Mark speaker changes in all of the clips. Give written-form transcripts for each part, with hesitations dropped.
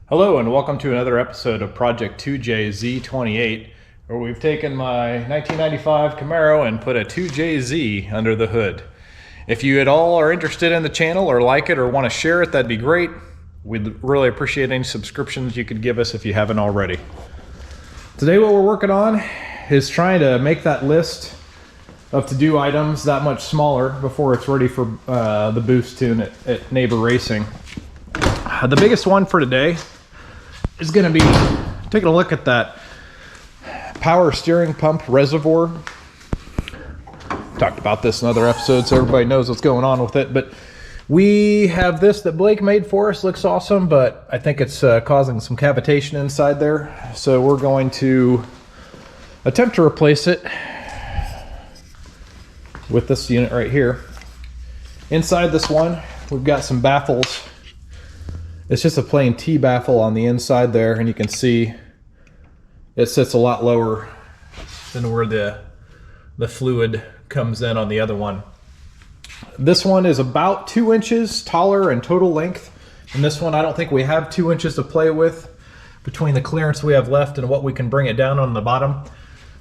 Speaker 1: Hello and welcome to another episode of Project 2JZ28, where we've taken my 1995 Camaro and put a 2JZ under the hood. If you at all are interested in the channel or like it or want to share it, that'd be great. We'd really appreciate any subscriptions you could give us if you haven't already. Today what we're working on is trying to make that list of to-do items that much smaller before it's ready for the boost tune at Neighbor Racing. The biggest one for today is going to be taking a look at that power steering pump reservoir. Talked about this in other episodes, so everybody knows what's going on with it. But we have this that Blake made for us. Looks awesome, but I think it's causing some cavitation inside there. So we're going to attempt to replace it with this unit right here. Inside this one, we've got some baffles. It's just a plain T baffle on the inside there, and you can see it sits a lot lower than where the fluid comes in on the other one. This one is about 2 inches taller in total length, and this one I don't think we have 2 inches to play with between the clearance we have left and what we can bring it down on the bottom.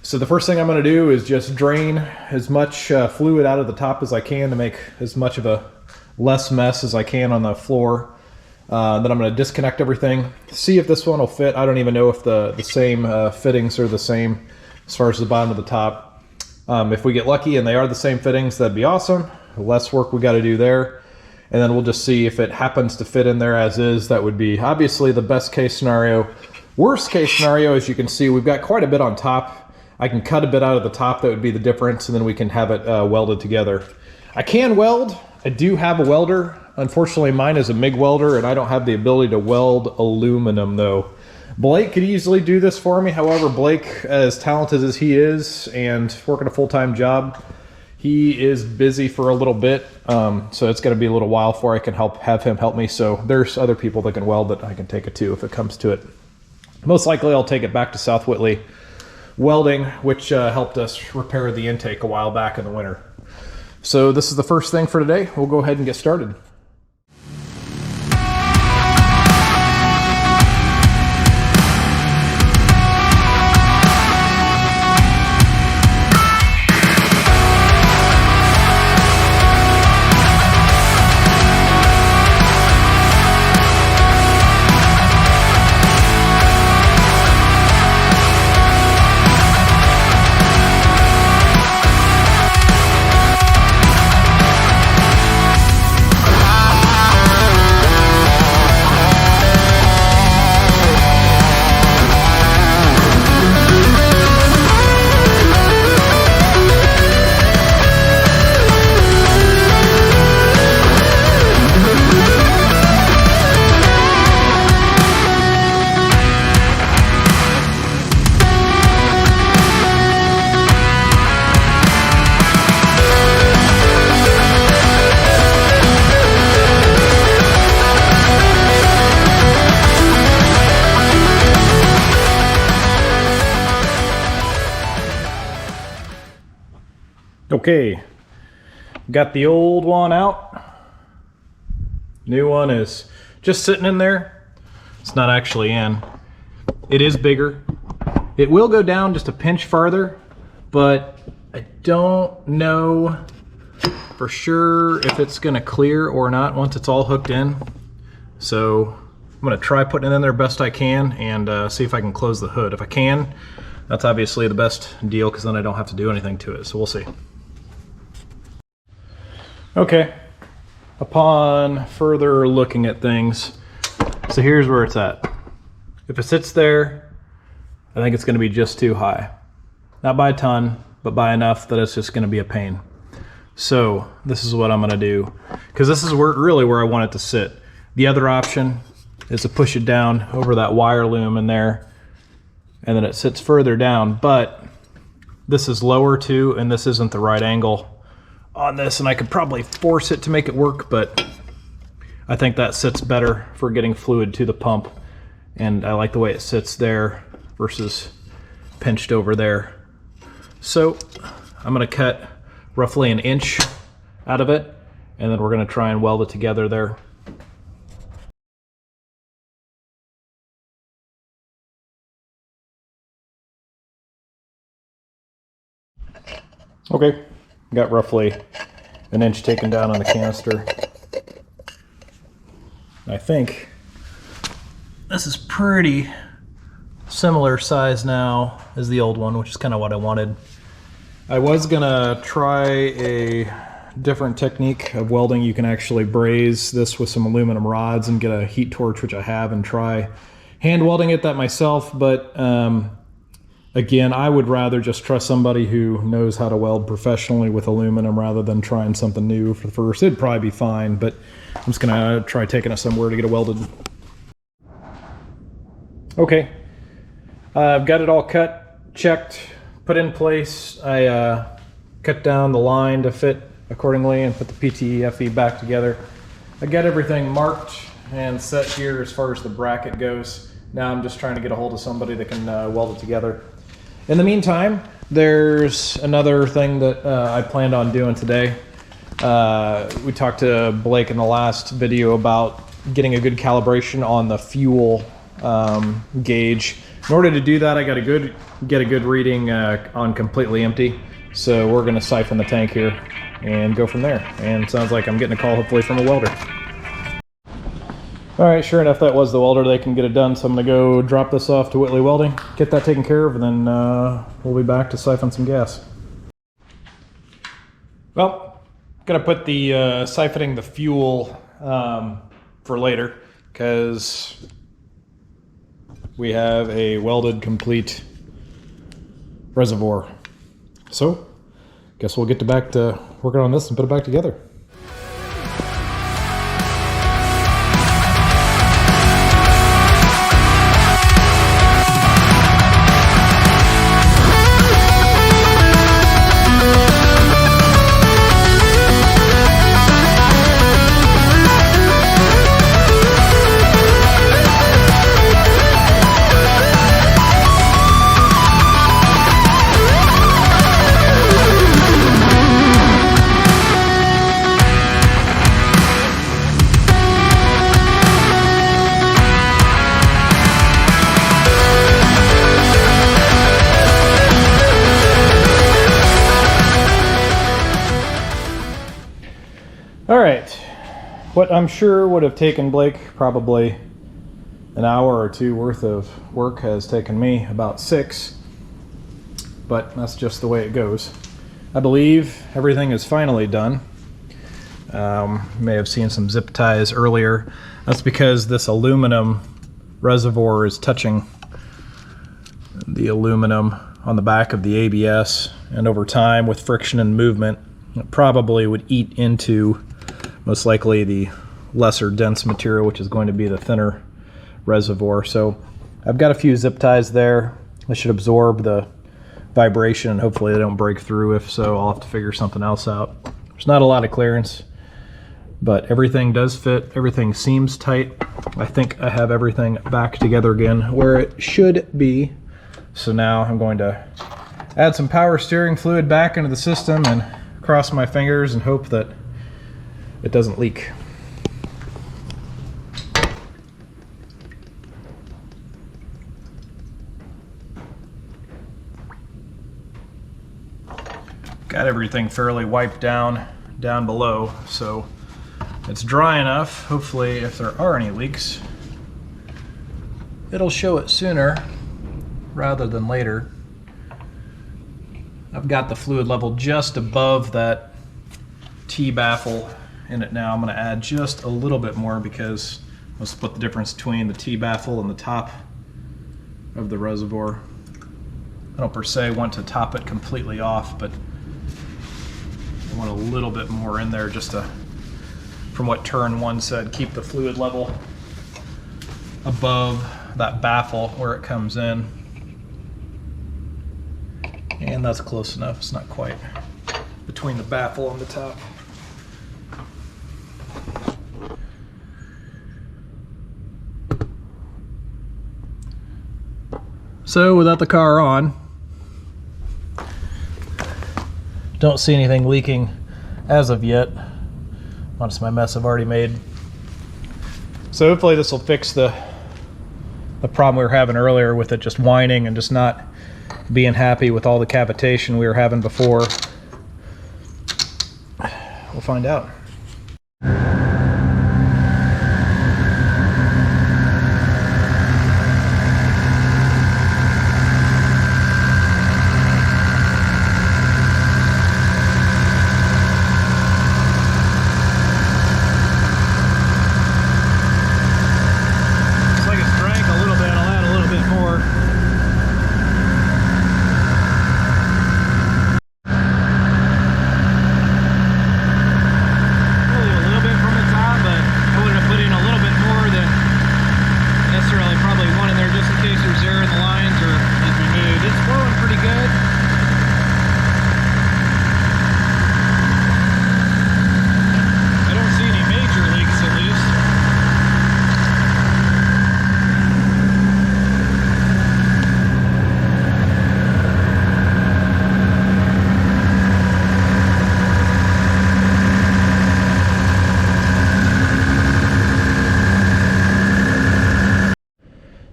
Speaker 1: So the first thing I'm going to do is just drain as much fluid out of the top as I can to make as much of a less mess as I can on the floor. Then I'm going to disconnect everything, see if this one will fit. I don't even know if the same fittings are the same as far as the bottom to the top. If we get lucky and they are the same fittings, that'd be awesome. Less work we got to do there. And then we'll just see if it happens to fit in there as is. That would be obviously the best case scenario. Worst case scenario, as you can see, we've got quite a bit on top. I can cut a bit out of the top, that would be the difference, and then we can have it welded together. I can weld. I do have a welder. Unfortunately, mine is a MIG welder, and I don't have the ability to weld aluminum, though. Blake could easily do this for me. However, Blake, as talented as he is and working a full-time job, he is busy for a little bit, so it's going to be a little while before I can have him help me. So there's other people that can weld that I can take it to if it comes to it. Most likely, I'll take it back to South Whitley Welding, which helped us repair the intake a while back in the winter. So this is the first thing for today. We'll go ahead and get started. Okay, got the old one out. New one is just sitting in there. It's not actually in. It is bigger. It will go down just a pinch farther, but I don't know for sure if it's gonna clear or not once it's all hooked in. So I'm gonna try putting it in there best I can and see if I can close the hood. If I can, that's obviously the best deal because then I don't have to do anything to it. So we'll see. Okay, upon further looking at things, so here's where it's at. If it sits there, I think it's going to be just too high. Not by a ton, but by enough that it's just going to be a pain. So this is what I'm going to do, because this is really where I want it to sit. The other option is to push it down over that wire loom in there, and then it sits further down, but this is lower too, and this isn't the right angle on this, and I could probably force it to make it work, but I think that sits better for getting fluid to the pump, and I like the way it sits there versus pinched over there. So I'm going to cut roughly 1 inch out of it, and then we're going to try and weld it together there. Okay, got roughly an inch taken down on the canister. I think this is pretty similar size now as the old one, which is kind of what I wanted. I was gonna try a different technique of welding. You can actually braze this with some aluminum rods and get a heat torch, which I have, and try hand welding it that myself, but again, I would rather just trust somebody who knows how to weld professionally with aluminum rather than trying something new for the first. It'd probably be fine, but I'm just gonna try taking it somewhere to get it welded. Okay, I've got it all cut, checked, put in place. I cut down the line to fit accordingly and put the PTFE back together. I got everything marked and set here as far as the bracket goes. Now I'm just trying to get a hold of somebody that can weld it together. In the meantime, there's another thing that I planned on doing today. We talked to Blake in the last video about getting a good calibration on the fuel gauge. In order to do that, I got to get a good reading on completely empty. So we're going to siphon the tank here and go from there. And it sounds like I'm getting a call hopefully from a welder. All right, sure enough, that was the welder. They can get it done, so I'm gonna go drop this off to Whitley Welding, get that taken care of, and then we'll be back to siphon some gas. Well, gonna put the siphoning the fuel for later, because we have a welded complete reservoir. So, guess we'll get back to working on this and put it back together. All right, what I'm sure would have taken Blake probably an hour or two worth of work has taken me about 6, but that's just the way it goes. I believe everything is finally done. You may have seen some zip ties earlier. That's because this aluminum reservoir is touching the aluminum on the back of the ABS, and over time with friction and movement, it probably would eat into most likely the lesser dense material, which is going to be the thinner reservoir. So I've got a few zip ties there. They should absorb the vibration and hopefully they don't break through. If so, I'll have to figure something else out. There's not a lot of clearance, but everything does fit. Everything seems tight. I think I have everything back together again where it should be. So now I'm going to add some power steering fluid back into the system and cross my fingers and hope that it doesn't leak. Got everything fairly wiped down below, so it's dry enough. Hopefully, if there are any leaks, it'll show it sooner rather than later. I've got the fluid level just above that T-baffle in it now. I'm going to add just a little bit more because I'll split the difference between the T-baffle and the top of the reservoir. I don't per se want to top it completely off, but I want a little bit more in there just to, from what turn 1 said, keep the fluid level above that baffle where it comes in. And that's close enough. It's not quite between the baffle and the top. So without the car on, don't see anything leaking as of yet. Minus my mess I've already made. So hopefully this will fix the problem we were having earlier with it just whining and just not being happy with all the cavitation we were having before. we'll find out.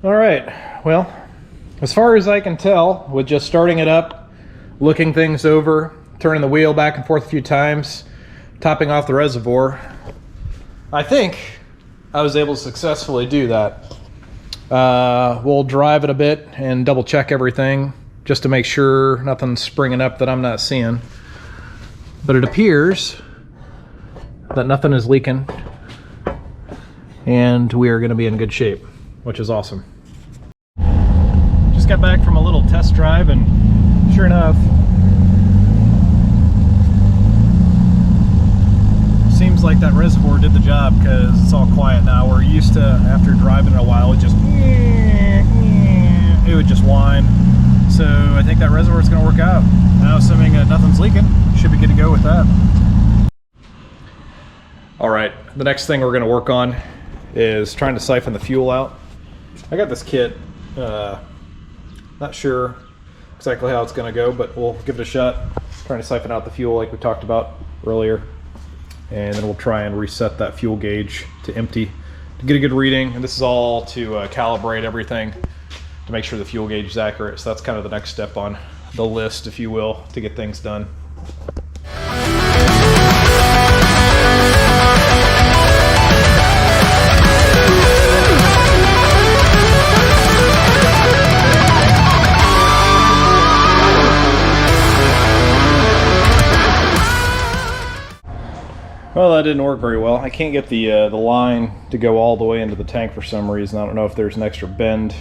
Speaker 1: All right, well, as far as I can tell, with just starting it up, looking things over, turning the wheel back and forth a few times, topping off the reservoir, I think I was able to successfully do that. We'll drive it a bit and double check everything just to make sure nothing's springing up that I'm not seeing. But it appears that nothing is leaking and we are going to be in good shape, which is awesome. Just got back from a little test drive and sure enough, seems like that reservoir did the job because it's all quiet now. We're used to, after driving a while, it would just whine. So I think that reservoir is going to work out. Now assuming nothing's leaking, should be good to go with that. All right, the next thing we're going to work on is trying to siphon the fuel out. I got this kit. Not sure exactly how it's going to go, but we'll give it a shot. Trying to siphon out the fuel like we talked about earlier. And then we'll try and reset that fuel gauge to empty to get a good reading. And this is all to calibrate everything to make sure the fuel gauge is accurate. So that's kind of the next step on the list, if you will, to get things done. Well, that didn't work very well. I can't get the line to go all the way into the tank for some reason. I don't know if there's an extra bend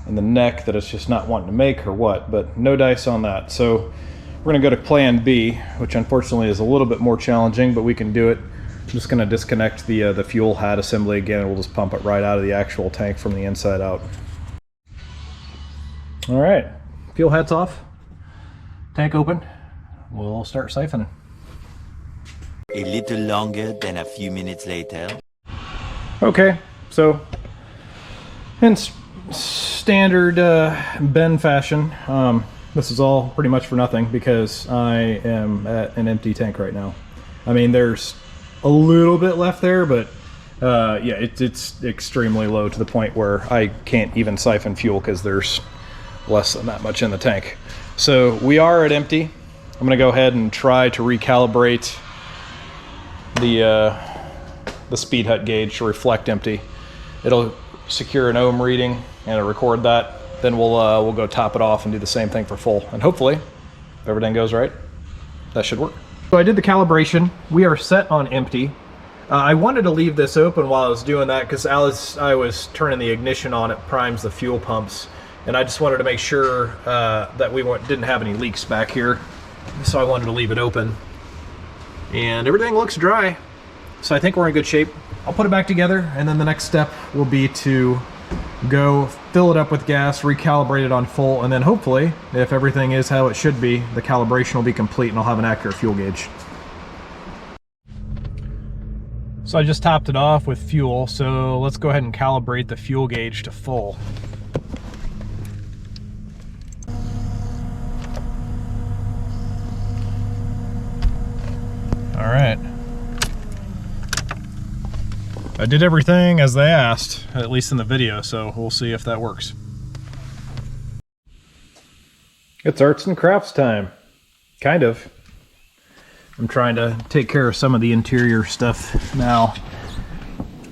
Speaker 1: in the neck that it's just not wanting to make or what, but no dice on that. So we're gonna go to plan B, which unfortunately is a little bit more challenging, but we can do it. I'm just gonna disconnect the fuel hat assembly again, and we'll just pump it right out of the actual tank from the inside out. All right, fuel hat's off, tank open. We'll start siphoning.
Speaker 2: A little longer than a few minutes later.
Speaker 1: Okay, so in standard Ben fashion, this is all pretty much for nothing because I am at an empty tank right now. I mean, there's a little bit left there, but yeah, it's extremely low to the point where I can't even siphon fuel because there's less than that much in the tank. So we are at empty. I'm gonna go ahead and try to recalibrate the speed hut gauge to reflect empty. It'll secure an ohm reading and it'll record that. Then we'll go top it off and do the same thing for full. And hopefully, if everything goes right, that should work. So I did the calibration. We are set on empty. I wanted to leave this open while I was doing that because I was turning the ignition on. It primes the fuel pumps, and I just wanted to make sure that we didn't have any leaks back here. So I wanted to leave it open. And everything looks dry, so I think we're in good shape. I'll put it back together, and then the next step will be to go fill it up with gas, recalibrate it on full, and then hopefully, if everything is how it should be, the calibration will be complete and I'll have an accurate fuel gauge. So I just topped it off with fuel, so let's go ahead and calibrate the fuel gauge to full. All right. I did everything as they asked, at least in the video, so we'll see if that works. It's arts and crafts time. Kind of. I'm trying to take care of some of the interior stuff now.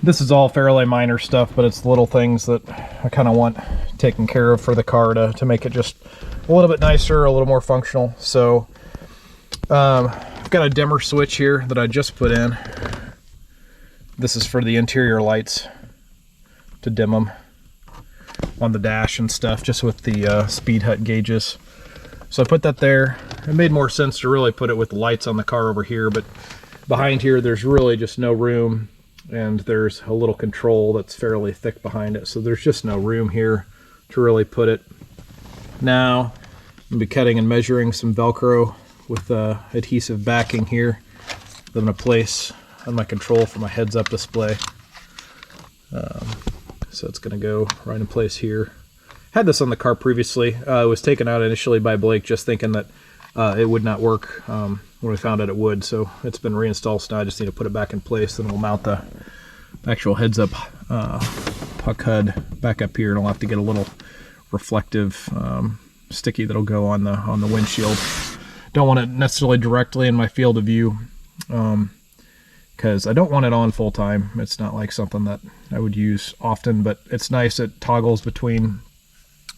Speaker 1: This is all fairly minor stuff, but it's the little things that I kind of want taken care of for the car to make it just a little bit nicer, a little more functional. So I've got a dimmer switch here that I just put in. This is for the interior lights, to dim them on the dash and stuff, just with the speed hut gauges. So I put that there. It made more sense to really put it with the lights on the car over here, but behind here there's really just no room, and there's a little control that's fairly thick behind it, so there's just no room here to really put it. Now I'm gonna be cutting and measuring some Velcro with adhesive backing here that I'm gonna place on my control for my heads-up display. So it's gonna go right in place here. Had this on the car previously. It was taken out initially by Blake, just thinking that it would not work. When we found out it would, so it's been reinstalled, so now I just need to put it back in place, then we'll mount the actual heads-up puck HUD back up here, and I'll have to get a little reflective sticky that'll go on the windshield. Don't want it necessarily directly in my field of view, because I don't want it on full time. It's not like something that I would use often, but it's nice. It toggles between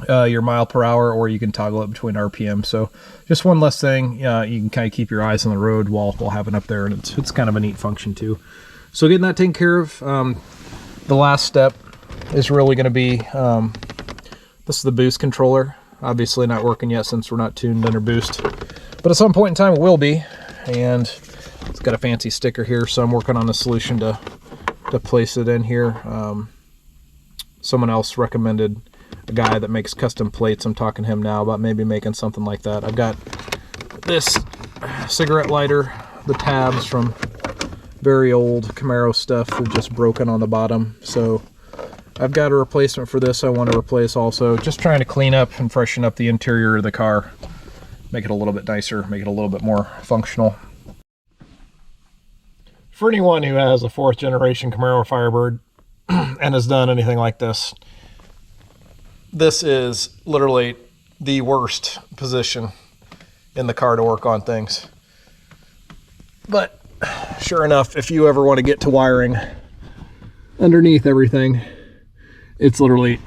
Speaker 1: your mile per hour, or you can toggle it between RPM. So just one less thing, you can kind of keep your eyes on the road while having up there, and it's kind of a neat function too. So getting that taken care of, the last step is really going to be, this is the boost controller. Obviously not working yet since we're not tuned under boost, but at some point in time it will be, and it's got a fancy sticker here, so I'm working on a solution to place it in here. Someone else recommended a guy that makes custom plates. I'm talking to him now about maybe making something like that. I've got this cigarette lighter, the tabs from very old Camaro stuff have just broken on the bottom, so I've got a replacement for this I want to replace also. Just trying to clean up and freshen up the interior of the car, make it a little bit nicer, make it a little bit more functional. For anyone who has a 4th generation Camaro Firebird and has done anything like this, this is literally the worst position in the car to work on things. But sure enough, if you ever want to get to wiring underneath everything, it's literally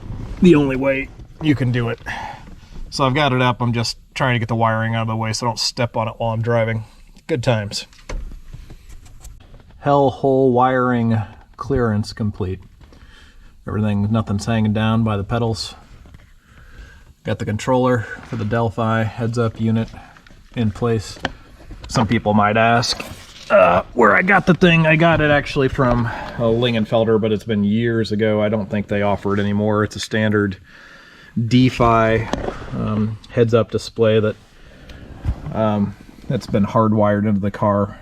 Speaker 1: the only way you can do it. So I've got it up. I'm just trying to get the wiring out of the way so I don't step on it while I'm driving. Good times. Hell hole wiring clearance complete. Everything, nothing's hanging down by the pedals. Got the controller for the Delphi heads-up unit in place. Some people might ask where I got the thing. I got it actually from Lingenfelder, but it's been years ago. I don't think they offer it anymore. It's a standard DeFi heads-up display that's been hardwired into the car.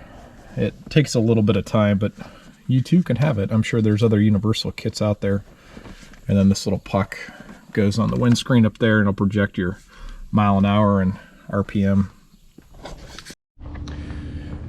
Speaker 1: It takes a little bit of time, but you too can have it. I'm sure there's other universal kits out there. And then this little puck goes on the windscreen up there, and it'll project your mile an hour and RPM.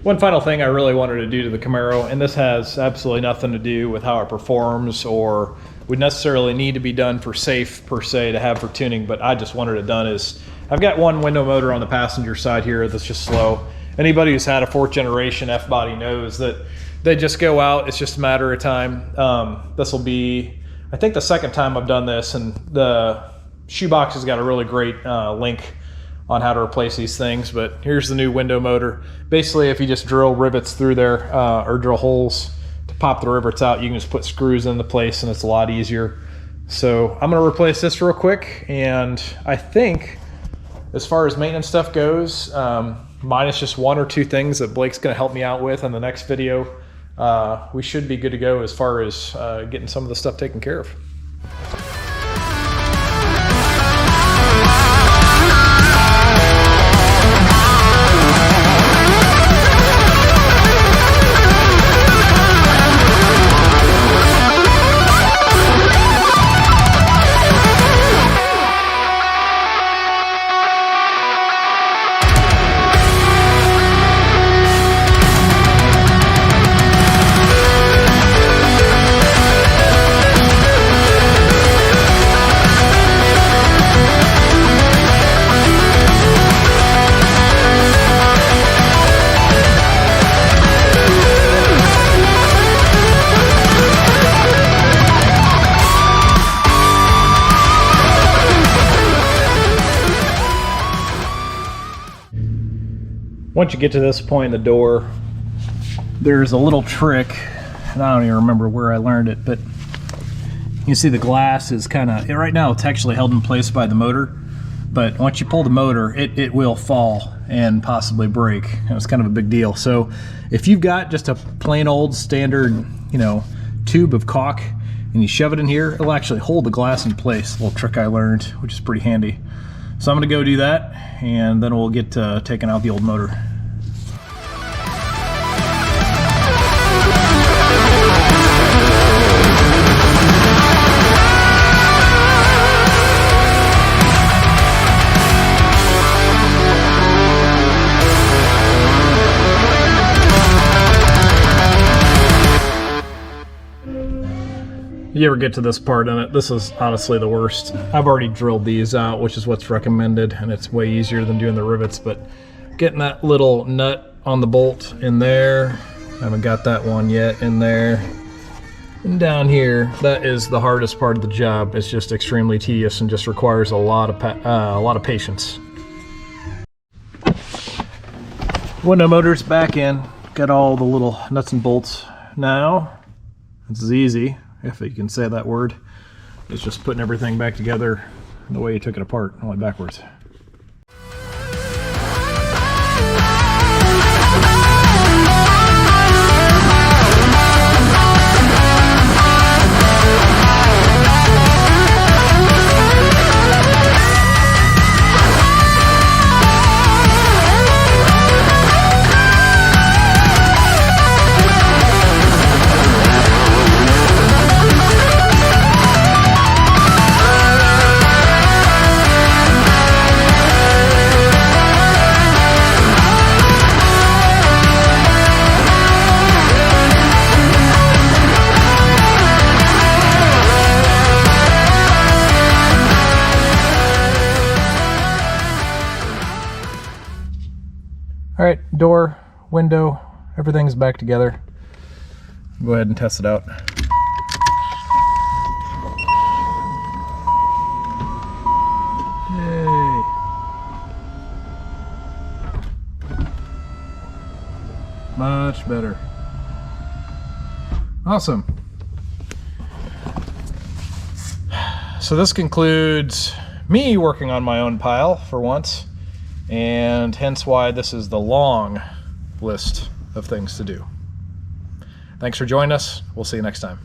Speaker 1: One final thing I really wanted to do to the Camaro, and this has absolutely nothing to do with how it performs or would necessarily need to be done for safe per se to have for tuning, but I just wanted it done, is I've got one window motor on the passenger side here that's just slow. Anybody who's had a 4th generation F-body knows that they just go out. It's just a matter of time. This will be, I think, the 2nd time I've done this, and the shoebox has got a really great link on how to replace these things. But here's the new window motor. Basically, if you just drill rivets through there or drill holes to pop the rivets out, you can just put screws into place, and it's a lot easier. So I'm going to replace this real quick, and I think as far as maintenance stuff goes, minus just 1 or 2 things that Blake's going to help me out with in the next video, we should be good to go as far as getting some of the stuff taken care of. Once you get to this point in the door, there's a little trick, and I don't even remember where I learned it, but you see the glass is kind of, right now it's actually held in place by the motor, but once you pull the motor, it will fall and possibly break. And it's kind of a big deal. So if you've got just a plain old standard, tube of caulk and you shove it in here, it'll actually hold the glass in place. A little trick I learned, which is pretty handy. So I'm gonna go do that, and then we'll get taking out the old motor. You ever get to this part in it, this is honestly the worst. I've already drilled these out, which is what's recommended, and it's way easier than doing the rivets, but getting that little nut on the bolt in there, I haven't got that one yet in there. And down here, that is the hardest part of the job. It's just extremely tedious and just requires a lot of patience. Window motor's back in, got all the little nuts and bolts. Now, this is easy, if you can say that word. It's just putting everything back together the way you took it apart, only backwards. All right, door, window, everything's back together. Go ahead and test it out. Yay. Much better. Awesome. So this concludes me working on my own pile for once, and hence why this is the long list of things to do. Thanks for joining us. We'll see you next time.